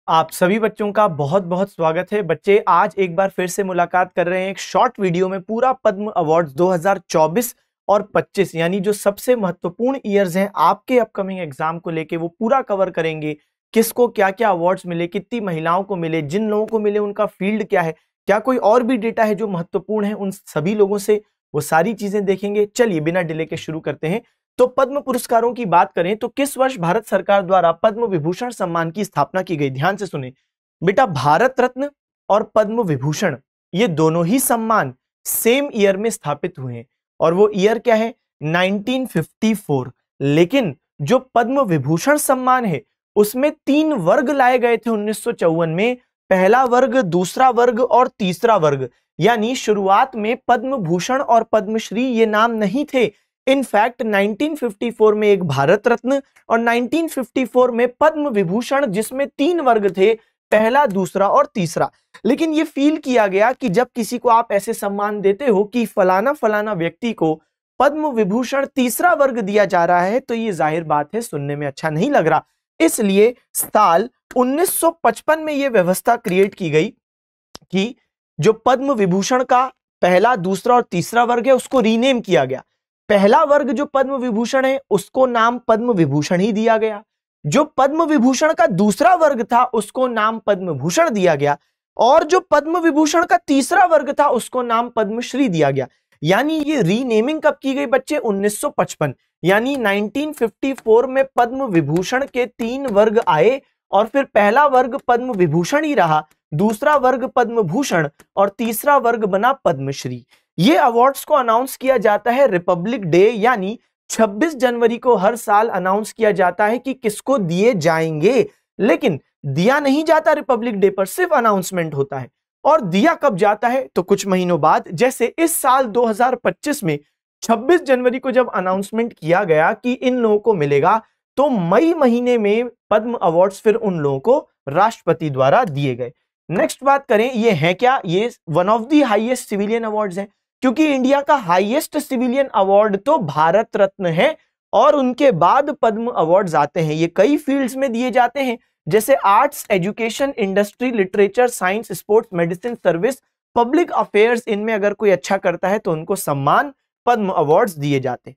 आप सभी बच्चों का बहुत बहुत स्वागत है। बच्चे आज एक बार फिर से मुलाकात कर रहे हैं एक शॉर्ट वीडियो में। पूरा पद्म अवार्ड्स 2024 और 25 यानी जो सबसे महत्वपूर्ण ईयर्स हैं आपके अपकमिंग एग्जाम को लेके वो पूरा कवर करेंगे। किसको क्या क्या अवार्ड्स मिले, कितनी महिलाओं को मिले, जिन लोगों को मिले उनका फील्ड क्या है, क्या कोई और भी डेटा है जो महत्वपूर्ण है उन सभी लोगों से, वो सारी चीजें देखेंगे। चलिए बिना डिले के शुरू करते हैं। तो पद्म पुरस्कारों की बात करें तो किस वर्ष भारत सरकार द्वारा पद्म विभूषण सम्मान की स्थापना की गई? ध्यान से सुने बेटा, भारत रत्न और पद्म विभूषण ये दोनों ही सम्मान सेम ईयर में स्थापित हुए हैं और वो ईयर क्या है? 1954। लेकिन जो पद्म विभूषण सम्मान है उसमें 3 वर्ग लाए गए थे 1954 में। पहला वर्ग, दूसरा वर्ग और तीसरा वर्ग। यानी शुरुआत में पद्म भूषण और पद्मश्री ये नाम नहीं थे। इनफैक्ट 1954 में एक भारत रत्न और 1954 में पद्म विभूषण, जिसमें 3 वर्ग थे, पहला, दूसरा और तीसरा। लेकिन यह फील किया गया कि जब किसी को आप ऐसे सम्मान देते हो कि फलाना फलाना व्यक्ति को पद्म विभूषण तीसरा वर्ग दिया जा रहा है, तो ये जाहिर बात है सुनने में अच्छा नहीं लग रहा। इसलिए साल 1955 में यह व्यवस्था क्रिएट की गई कि जो पद्म विभूषण का पहला, दूसरा और तीसरा वर्ग है उसको रीनेम किया गया। पहला वर्ग जो पद्म विभूषण है उसको नाम पद्म विभूषण ही दिया गया। जो पद्म विभूषण का दूसरा वर्ग था उसको नाम पद्म भूषण दिया गया और जो पद्म विभूषण का तीसरा वर्ग था उसको नाम पद्मश्री दिया गया। यानी ये रीनेमिंग कब की गई बच्चे? 1955। यानी 1954 में पद्म विभूषण के 3 वर्ग आए और फिर पहला वर्ग पद्म विभूषण ही रहा, दूसरा वर्ग पद्म भूषण और तीसरा वर्ग बना पद्मश्री। ये अवार्ड्स को अनाउंस किया जाता है रिपब्लिक डे यानी 26 जनवरी को हर साल अनाउंस किया जाता है कि किसको दिए जाएंगे। लेकिन दिया नहीं जाता रिपब्लिक डे पर, सिर्फ अनाउंसमेंट होता है। और दिया कब जाता है? तो कुछ महीनों बाद। जैसे इस साल 2025 में 26 जनवरी को जब अनाउंसमेंट किया गया कि इन लोगों को मिलेगा, तो मई महीने में पद्म अवार्ड्स फिर उन लोगों को राष्ट्रपति द्वारा दिए गए। नेक्स्ट बात करें, ये है क्या? ये one of the highest civilian awards हैं, क्योंकि इंडिया का हाईएस्ट सिविलियन अवार्ड तो भारत रत्न है और उनके बाद पद्म अवार्ड्स आते हैं। ये कई फील्ड्स में दिए जाते हैं, जैसे arts, education, industry, literature, science, sports, medicine, service, public affairs. इनमें अगर कोई अच्छा करता है तो उनको सम्मान पद्म अवार्ड्स दिए जाते।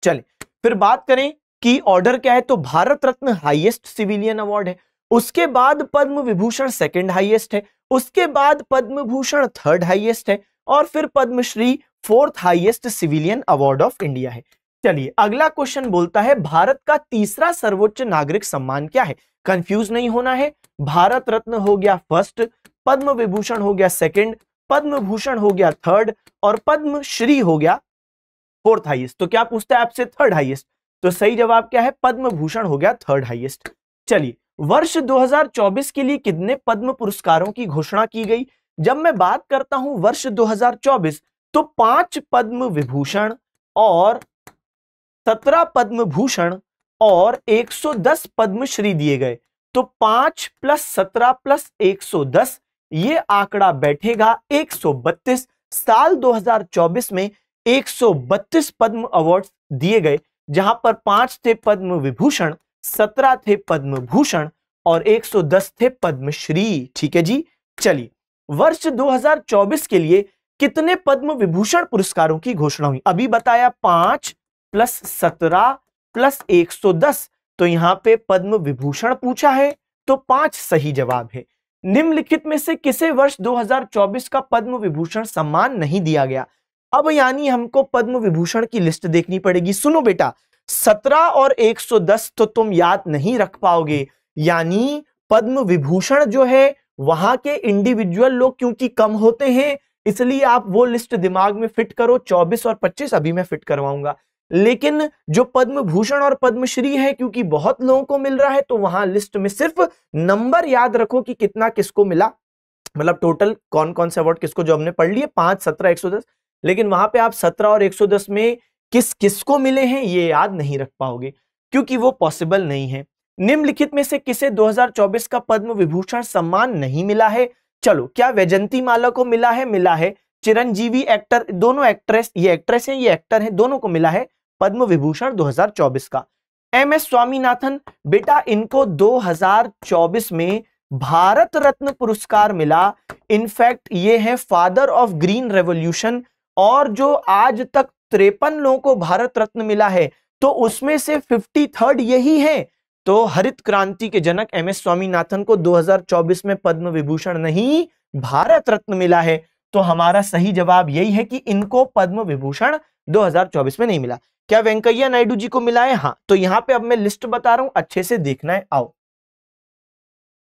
चले फिर बात करें कि ऑर्डर क्या है, तो Bharat Ratna highest civilian award है, उसके बाद पद्म विभूषण सेकंड हाईएस्ट है, उसके बाद पद्म भूषण थर्ड हाईएस्ट है और फिर Padma Shri fourth highest civilian award of India है। चलिए अगला क्वेश्चन बोलता है भारत का तीसरा सर्वोच्च नागरिक सम्मान क्या है? कंफ्यूज नहीं होना है। भारत रत्न हो गया फर्स्ट, पद्म विभूषण हो गया सेकंड, पद्म भूषण हो गया थर्ड और पद्मश्री हो गया फोर्थ हाईएस्ट। तो क्या पूछता है आपसे? Third highest. तो सही जवाब क्या है? पद्म भूषण हो गया थर्ड हाईएस्ट। चलिए वर्ष 2024 के लिए कितने पद्म पुरस्कारों की घोषणा की गई? जब मैं बात करता हूं वर्ष 2024 तो 5 पद्म विभूषण और 17 पद्म भूषण और 110 पद्मश्री दिए गए। तो 5 + 17 + 110 ये आंकड़ा बैठेगा 132। साल 2024 में 132 पद्म अवार्ड दिए गए, जहां पर 5 थे पद्म विभूषण, 17 थे पद्म भूषण और 110 थे पद्मश्री। ठीक है जी। चलिए वर्ष 2024 के लिए कितने पद्म विभूषण पुरस्कारों की घोषणा हुई? अभी बताया 5 + 17 + 110। तो यहां पे पद्म विभूषण पूछा है तो 5 सही जवाब है। निम्नलिखित में से किसे वर्ष 2024 का पद्म विभूषण सम्मान नहीं दिया गया? अब यानी हमको पद्म विभूषण की लिस्ट देखनी पड़ेगी। सुनो बेटा, 17 और 110 तो तुम याद नहीं रख पाओगे, यानी पद्म विभूषण जो है वहां के इंडिविजुअल लोग क्योंकि कम होते हैं, इसलिए आप वो लिस्ट दिमाग में फिट करो। 24 और 25 अभी मैं फिट करवाऊंगा। लेकिन जो पद्म भूषण और पद्मश्री है, क्योंकि बहुत लोगों को मिल रहा है, तो वहां लिस्ट में सिर्फ नंबर याद रखो कि कितना किसको मिला, मतलब टोटल कौन कौन से अवार्ड किसको, जो हमने पढ़ लिए 5, 17, 110। लेकिन वहां पे आप 17 और 110 में किस किसको मिले हैं ये याद नहीं रख पाओगे, क्योंकि वो पॉसिबल नहीं है। निम्नलिखित में से किसे 2024 का पद्म विभूषण सम्मान नहीं मिला है? चलो, क्या वैजंती माला को मिला है? मिला है। चिरंजीवी एक्टर, दोनों एक्ट्रेस, ये एक्ट्रेस हैं ये एक्टर हैं, दोनों को मिला है पद्म विभूषण 2024 का। एम एस स्वामीनाथन, बेटा इनको 2024 में भारत रत्न पुरस्कार मिला। इनफैक्ट ये है फादर ऑफ ग्रीन रेवोल्यूशन, और जो आज तक 53 लोगों को भारत रत्न मिला है तो उसमें से 53rd यही है। तो हरित क्रांति के जनक एम.एस. स्वामीनाथन को 2024 में पद्म विभूषण नहीं भारत रत्न मिला है। तो हमारा सही जवाब यही है कि इनको पद्म विभूषण 2024 में नहीं मिला। क्या वेंकैया नायडू जी को मिला है? हाँ। तो यहां पे अब मैं लिस्ट बता रहा हूं, अच्छे से देखना है। आओ,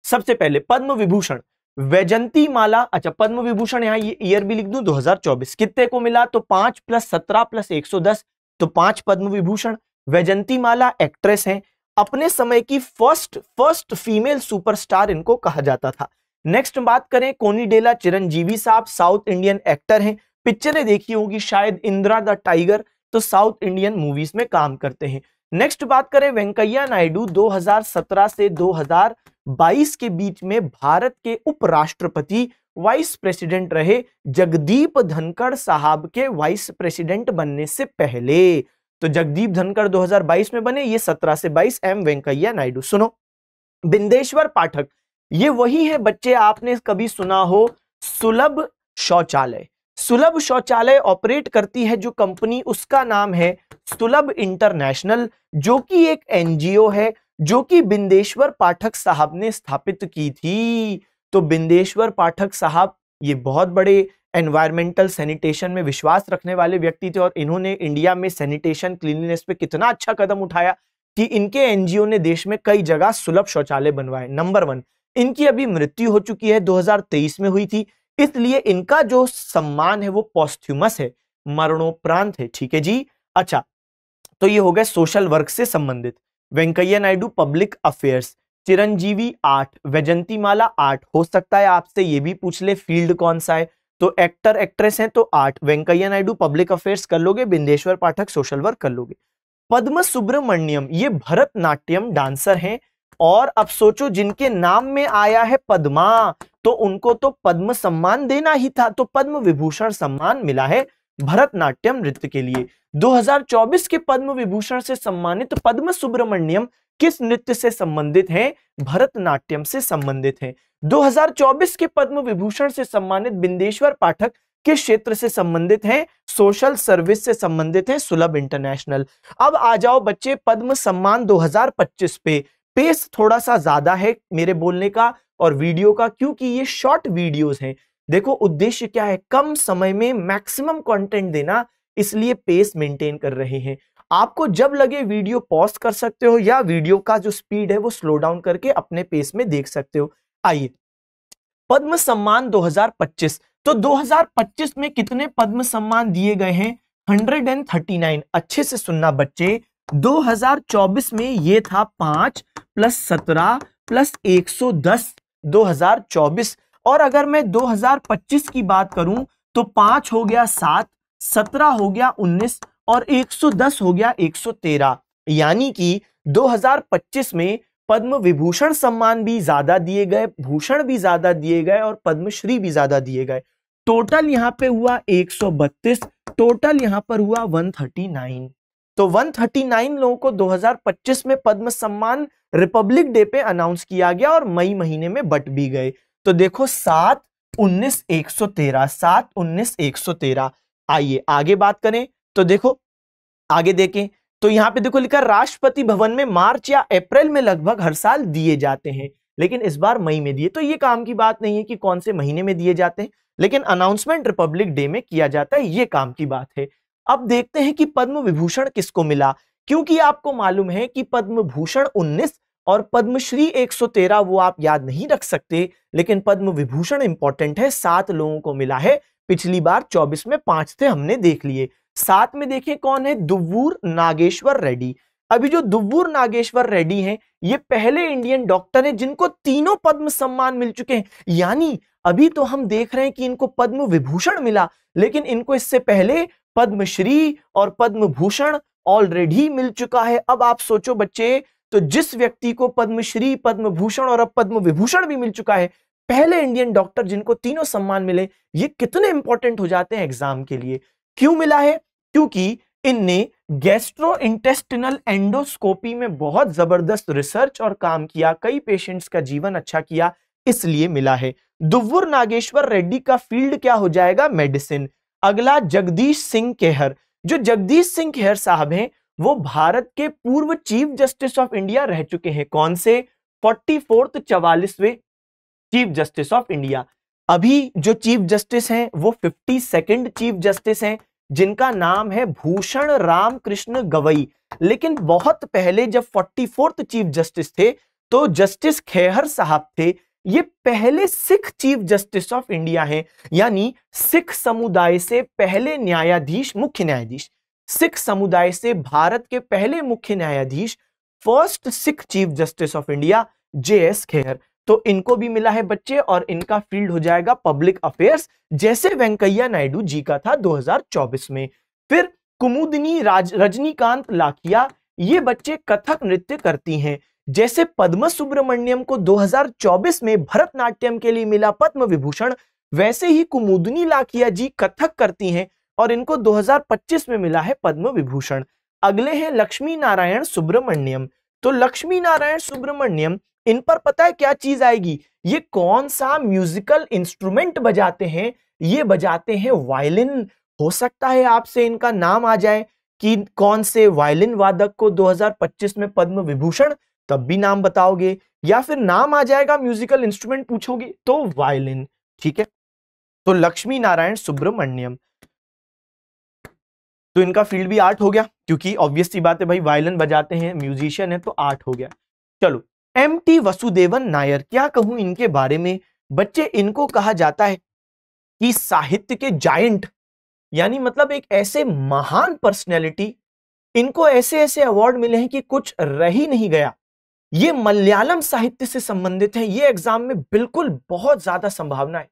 सबसे पहले पद्म विभूषण वैजंती माला। अच्छा, पद्म विभूषण यहां ये ईयर भी लिख दूं 2024। कितने को मिला? तो 5 + 17 + 110, तो 5 पद्म विभूषण। वैजंती माला एक्ट्रेस हैं, अपने समय की फर्स्ट फीमेल सुपरस्टार इनको कहा जाता था। नेक्स्ट बात करें कोनिडेला चिरंजीवी साहब, साउथ इंडियन एक्टर हैं, पिक्चरें देखी होगी शायद, इंदिरा द टाइगर, तो साउथ इंडियन मूवीज में काम करते हैं। नेक्स्ट बात करें वेंकैया नायडू, 2017 से 2022 के बीच में भारत के उपराष्ट्रपति वाइस प्रेसिडेंट रहे, जगदीप धनखड़ साहब के वाइस प्रेसिडेंट बनने से पहले। तो जगदीप धनखड़ 2022 में बने, ये 17 से 22 एम वेंकैया नायडू। सुनो, बिंदेश्वर पाठक, ये वही है बच्चे, आपने कभी सुना हो सुलभ शौचालय। सुलभ शौचालय ऑपरेट करती है जो कंपनी, उसका नाम है सुलभ इंटरनेशनल, जो कि एक एनजीओ है जो कि बिंदेश्वर पाठक साहब ने स्थापित की थी। तो बिंदेश्वर पाठक साहब ये बहुत बड़े एनवायरमेंटल सैनिटेशन में विश्वास रखने वाले व्यक्ति थे, और इन्होंने इंडिया में सैनिटेशन क्लीनलीनेस पे कितना अच्छा कदम उठाया कि इनके एनजीओ ने देश में कई जगह सुलभ शौचालय बनवाए। नंबर 1, इनकी अभी मृत्यु हो चुकी है, 2023 में हुई थी, इसलिए इनका जो सम्मान है वो पॉस्थ्यूमस है, मरणोपरांत है। ठीक है जी। अच्छा, तो ये हो गए सोशल वर्क से संबंधित। वेंकैया नायडू पब्लिक अफेयर्स, चिरंजीवी 8, वैजंती माला 8। हो सकता है आपसे ये भी पूछ ले फील्ड कौन सा है, तो एक्टर एक्ट्रेस हैं तो 8। वेंकैया नायडू पब्लिक अफेयर्स कर लोगे, बिंदेश्वर पाठक सोशल वर्क कर लोगे। पद्म सुब्रमण्यम ये भरतनाट्यम डांसर हैं, और अब सोचो जिनके नाम में आया है पद्मा, तो उनको तो पद्म सम्मान देना ही था, तो पद्म विभूषण सम्मान मिला है भरतनाट्यम नृत्य के लिए। 2024 के पद्म विभूषण से सम्मानित पद्म सुब्रमण्यम किस नृत्य से संबंधित हैं? भरतनाट्यम से संबंधित हैं। 2024 के पद्म विभूषण से सम्मानित बिंदेश्वर पाठक किस क्षेत्र से संबंधित हैं? सोशल सर्विस से संबंधित हैं, सुलभ इंटरनेशनल। अब आ जाओ बच्चे पद्म सम्मान 2025 पे। पेस थोड़ा सा ज्यादा है मेरे बोलने का और वीडियो का, क्योंकि ये शॉर्ट वीडियोस हैं। देखो उद्देश्य क्या है, कम समय में मैक्सिमम कंटेंट देना, इसलिए पेस मेंटेन कर रहे हैं। आपको जब लगे वीडियो पॉज कर सकते हो, या वीडियो का जो स्पीड है वो स्लो डाउन करके अपने पेस में देख सकते हो। आइए, पद्म सम्मान 2025, तो 2025 में कितने पद्म सम्मान दिए गए हैं? 139। अच्छे से सुनना बच्चे, 2024 में ये था 5 + 17 + 110 2024, और अगर मैं 2025 की बात करूं तो 5 हो गया 7, 17 हो गया 19 और 110 हो गया 113। यानी कि 2025 में पद्म विभूषण सम्मान भी ज्यादा दिए गए, भूषण भी ज्यादा दिए गए और पद्मश्री भी ज्यादा दिए गए। टोटल यहां पे हुआ 132, टोटल यहां पर हुआ 139। तो 139 लोगों को 2025 में पद्म सम्मान रिपब्लिक डे पे अनाउंस किया गया और मई महीने में बट भी गए। तो देखो 7, 19, 113, 7, 19, 113। आइए आगे बात करें, तो देखो आगे देखें तो यहां पे देखो लिखा राष्ट्रपति भवन में मार्च या अप्रैल में लगभग हर साल दिए जाते हैं, लेकिन इस बार मई में दिए। तो ये काम की बात नहीं है कि कौन से महीने में दिए जाते हैं, लेकिन अनाउंसमेंट रिपब्लिक डे में किया जाता है, ये काम की बात है। अब देखते हैं कि पद्म विभूषण किसको मिला, क्योंकि आपको मालूम है कि पद्म भूषण 19 और पद्मश्री 113 वो आप याद नहीं रख सकते, लेकिन पद्म विभूषण इंपॉर्टेंट है। 7 लोगों को मिला है, पिछली बार 24 में 5 थे, हमने देख लिए। 7 में देखें कौन है, दुव्वूर नागेश्वर रेड्डी। अभी जो दुव्वूर नागेश्वर रेड्डी हैं, ये पहले इंडियन डॉक्टर हैं जिनको तीनों पद्म सम्मान मिल चुके हैं। यानी अभी तो हम देख रहे हैं कि इनको पद्म विभूषण मिला, लेकिन इनको इससे पहले पद्मश्री और पद्म भूषण ऑलरेडी मिल चुका है। अब आप सोचो बच्चे, तो जिस व्यक्ति को पद्मश्री, पद्म भूषण और अब पद्म विभूषण भी मिल चुका है, पहले इंडियन डॉक्टर जिनको तीनों सम्मान मिले, ये कितने इंपॉर्टेंट हो जाते हैं एग्जाम के लिए। क्यों मिला है? क्योंकि इनने गैस्ट्रोइंटेस्टिनल एंडोस्कोपी में बहुत जबरदस्त रिसर्च और काम किया, कई पेशेंट्स का जीवन अच्छा किया, इसलिए मिला है। दुव्वुर नागेश्वर रेड्डी का फील्ड क्या हो जाएगा? मेडिसिन। अगला जगदीश सिंह खेहर। जो जगदीश सिंह खेहर साहब हैं वो भारत के पूर्व चीफ जस्टिस ऑफ इंडिया रह चुके हैं। कौन से? 44th 44वें चीफ जस्टिस ऑफ इंडिया। अभी जो चीफ जस्टिस हैं वो 52nd चीफ जस्टिस हैं जिनका नाम है भूषण राम कृष्ण गवई। लेकिन बहुत पहले जब 44th चीफ जस्टिस थे तो जस्टिस खेहर साहब थे। ये पहले Sikh chief justice of India हैं, यानी सिख समुदाय से पहले न्यायाधीश, मुख्य न्यायाधीश, सिख समुदाय से भारत के पहले मुख्य न्यायाधीश, first Sikh chief justice of India JS Khehar. तो इनको भी मिला है बच्चे और इनका फील्ड हो जाएगा पब्लिक अफेयर्स, जैसे वेंकैया नायडू जी का था 2024 में। फिर कुमुदिनी रजनीकांत लाखिया, ये बच्चे कथक नृत्य करती हैं। जैसे पद्म सुब्रमण्यम को 2024 में भरतनाट्यम के लिए मिला पद्म विभूषण, वैसे ही कुमुदिनी लाखिया जी कथक करती हैं और इनको 2025 में मिला है पद्म विभूषण। अगले हैं लक्ष्मी नारायण सुब्रमण्यम। तो लक्ष्मी नारायण सुब्रमण्यम, इन पर पता है क्या चीज आएगी? ये कौन सा म्यूजिकल इंस्ट्रूमेंट बजाते हैं? ये बजाते हैं वायलिन। हो सकता है आपसे इनका नाम आ जाए कि कौन से वायलिन वादक को 2025 में पद्म विभूषण, तब भी नाम बताओगे, या फिर नाम आ जाएगा म्यूजिकल इंस्ट्रूमेंट पूछोगे तो वायलिन। ठीक है, तो लक्ष्मी नारायण सुब्रमण्यम, तो इनका फील्ड भी आर्ट हो गया, क्योंकि ऑब्वियस सी बात है भाई, वायलिन बजाते हैं, म्यूजिशियन है, तो आर्ट हो गया। चलो, MT वसुदेवन नायर, क्या कहूं इनके बारे में बच्चे? इनको कहा जाता है कि साहित्य के जायंट, यानी मतलब एक ऐसे महान पर्सनैलिटी, इनको ऐसे ऐसे अवार्ड मिले हैं कि कुछ रह ही नहीं गया। ये मलयालम साहित्य से संबंधित है। ये एग्जाम में बिल्कुल बहुत ज्यादा संभावना है,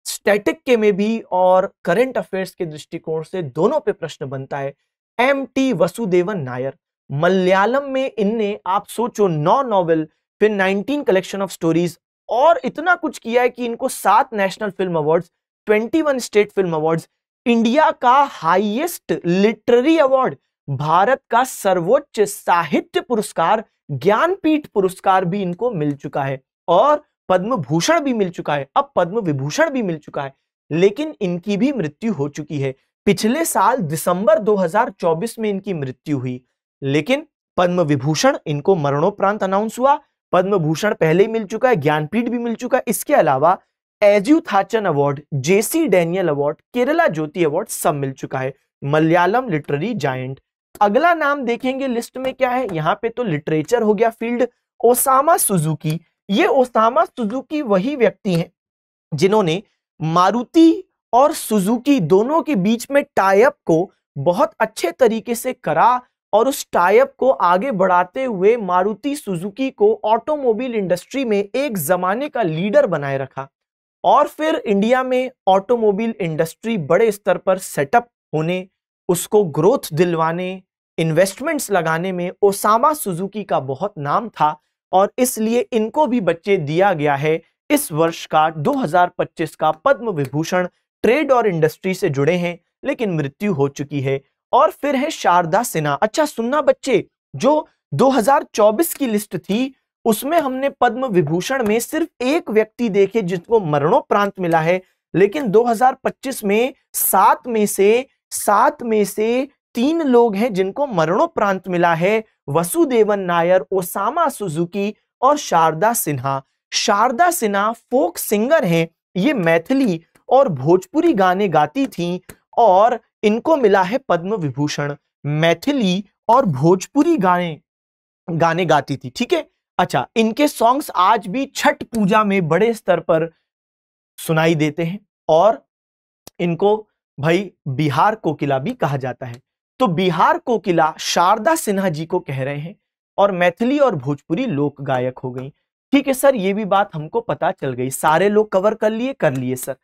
स्टैटिक के में भी और करंट अफेयर्स के दृष्टिकोण से दोनों पे प्रश्न बनता है। MT वसुदेवन नायर, मलयालम में इनने, आप सोचो, 9 नॉवेल, फिर 19 कलेक्शन ऑफ स्टोरीज और इतना कुछ किया है कि इनको 7 national film awards, 21 state film awards, India का हाईएस्ट लिटरेरी अवार्ड, भारत का सर्वोच्च साहित्य पुरस्कार ज्ञानपीठ पुरस्कार भी इनको मिल चुका है और पद्म भूषण भी मिल चुका है, अब पद्म विभूषण भी मिल चुका है। लेकिन इनकी भी मृत्यु हो चुकी है। पिछले साल दिसंबर 2024 में इनकी मृत्यु हुई, लेकिन पद्म विभूषण इनको मरणोपरांत अनाउंस हुआ। पद्म भूषण पहले ही मिल चुका है, ज्ञानपीठ भी मिल चुका है। इसके अलावा Ezhuthachan award, JC Daniel award, Kerala Jyothi award सब मिल चुका है। Malayalam literary giant. अगला नाम देखेंगे लिस्ट में क्या है, यहां पे तो लिटरेचर हो गया फील्ड, ओसामा सुजुकी। ये ओसामा सुजुकी वही व्यक्ति हैं जिन्होंने मारुति और सुजुकी दोनों के बीच में टाई अप को बहुत अच्छे तरीके से करा और उस टाई अप को आगे बढ़ाते हुए मारुति सुजुकी को ऑटोमोबाइल इंडस्ट्री में एक जमाने का लीडर बनाए रखा। और फिर इंडिया में ऑटोमोबाइल इंडस्ट्री बड़े स्तर पर सेटअप होने, उसको ग्रोथ दिलवाने, इन्वेस्टमेंट्स लगाने में ओसामा सुजुकी का बहुत नाम था और इसलिए इनको भी बच्चे दिया गया है इस वर्ष का 2025 का पद्म विभूषण। ट्रेड और इंडस्ट्री से जुड़े हैं लेकिन मृत्यु हो चुकी है। और फिर है शारदा सिन्हा। अच्छा सुनना बच्चे, जो 2024 की लिस्ट थी उसमें हमने पद्म विभूषण में सिर्फ एक व्यक्ति देखे जिसको मरणोपरांत मिला है, लेकिन 2025 में 7 में से 3 लोग हैं जिनको मरणोपरांत मिला है, वसुदेवन नायर, ओसामा सुजुकी और शारदा सिन्हा। शारदा सिन्हा फोक सिंगर हैं, ये मैथिली और भोजपुरी गाने गाती थीं और इनको मिला है पद्म विभूषण। मैथिली और भोजपुरी गाने गाती थी, ठीक है। अच्छा, इनके सॉन्ग्स आज भी छठ पूजा में बड़े स्तर पर सुनाई देते हैं और इनको भाई बिहार कोकिला भी कहा जाता है। तो बिहार कोकिला शारदा सिन्हा जी को कह रहे हैं और मैथिली और भोजपुरी लोक गायक हो गई। ठीक है सर, ये भी बात हमको पता चल गई, सारे लोग कवर कर लिए सर।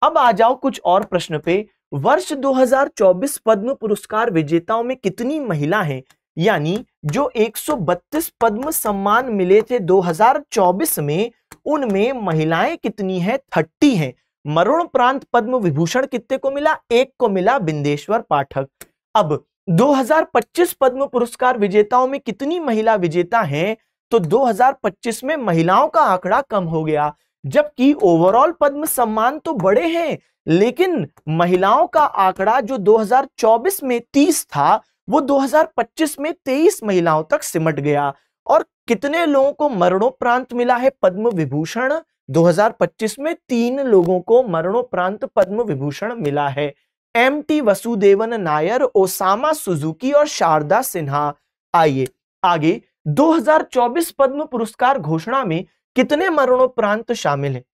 अब आ जाओ कुछ और प्रश्न पे। वर्ष 2024 पद्म पुरस्कार विजेताओं में कितनी महिला हैं, यानी जो 132 पद्म सम्मान मिले थे 2024 में, उनमें महिलाएं कितनी हैं? 30 हैं। मरणोपरांत पद्म विभूषण कितने को मिला? एक को मिला, बिंदेश्वर पाठक। अब 2025 पद्म पुरस्कार विजेताओं में कितनी महिला विजेता हैं? तो 2025 में महिलाओं का आंकड़ा कम हो गया, जबकि ओवरऑल पद्म सम्मान तो बड़े हैं, लेकिन महिलाओं का आंकड़ा जो 2024 में 30 था वो 2025 में 23 महिलाओं तक सिमट गया। और कितने लोगों को मरणोपरांत मिला है पद्म विभूषण? 2025 में 3 लोगों को मरणोपरांत पद्म विभूषण मिला है। MT. Vasudevan Nair, Osama Suzuki और शारदा सिन्हा। आइए आगे, 2024 पद्म पुरस्कार घोषणा में कितने मरणोपरांत शामिल हैं?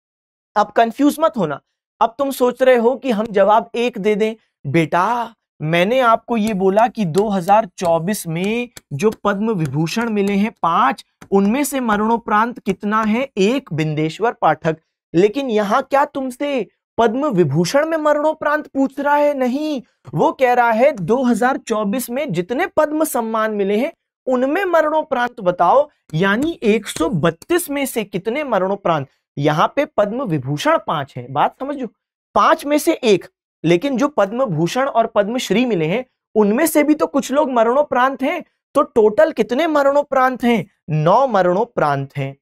अब कंफ्यूज मत होना। अब तुम सोच रहे हो कि हम जवाब एक दे दें। बेटा, मैंने आपको ये बोला कि 2024 में जो पद्म विभूषण मिले हैं 5, उनमें से मरणोपरांत कितना है? 1, बिंदेश्वर पाठक। लेकिन यहां क्या तुमसे पद्म विभूषण में मरणोपरांत पूछ रहा है? नहीं, वो कह रहा है 2024 में जितने पद्म सम्मान मिले हैं उनमें मरणोपरांत बताओ। यानी 132 में से कितने मरणोपरांत? यहां पे पद्म विभूषण 5 है, बात समझो, 5 में से 1। लेकिन जो पद्म भूषण और पद्मश्री मिले हैं उनमें से भी तो कुछ लोग मरणोपरांत हैं। तो टोटल कितने मरणोपरांत हैं? 9 मरणोपरांत हैं।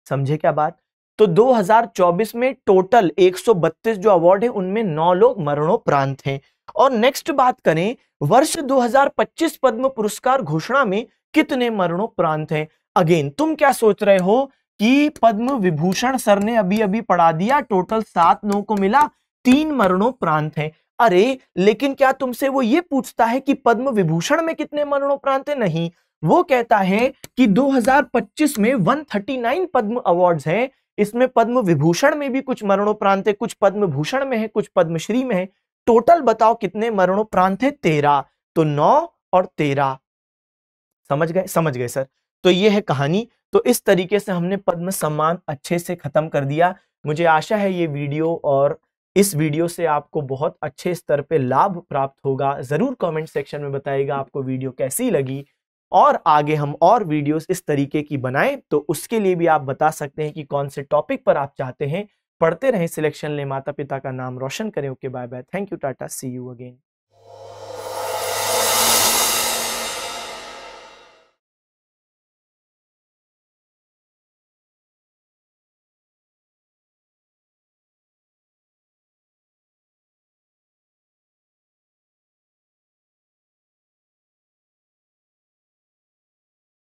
समझे क्या बात? तो 2024 में टोटल 132 जो अवार्ड है उनमें 9 लोग मरणोपरांत हैं। और नेक्स्ट बात करें, वर्ष 2025 पद्म पुरस्कार घोषणा में कितने मरणोपरांत हैं? अगेन तुम क्या सोच रहे हो कि पद्म विभूषण सर ने अभी अभी पढ़ा दिया, टोटल 7 लोगों को मिला, 3 मरणोपरांत हैं। अरे लेकिन क्या तुमसे वो ये पूछता है कि पद्म विभूषण में कितने मरणोपरांत हैं? नहीं, वो कहता है कि 2025 में 139 पद्म अवार्ड्स हैं। इसमें पद्म विभूषण में भी कुछ मरणोपरांत है, कुछ पद्म भूषण में है, कुछ पद्मश्री में है। टोटल बताओ कितने मरणोपरांत है? 13। तो 9 और 13। समझ गए? समझ गए सर। तो ये है कहानी। तो इस तरीके से हमने पद्म सम्मान अच्छे से खत्म कर दिया। मुझे आशा है ये वीडियो और इस वीडियो से आपको बहुत अच्छे स्तर पे लाभ प्राप्त होगा। जरूर कमेंट सेक्शन में बताइएगा आपको वीडियो कैसी लगी, और आगे हम और वीडियोस इस तरीके की बनाएं तो उसके लिए भी आप बता सकते हैं कि कौन से टॉपिक पर आप चाहते हैं। पढ़ते रहें, सिलेक्शन ले, माता पिता का नाम रोशन करें। Okay, bye bye, thank you, tata, see you again.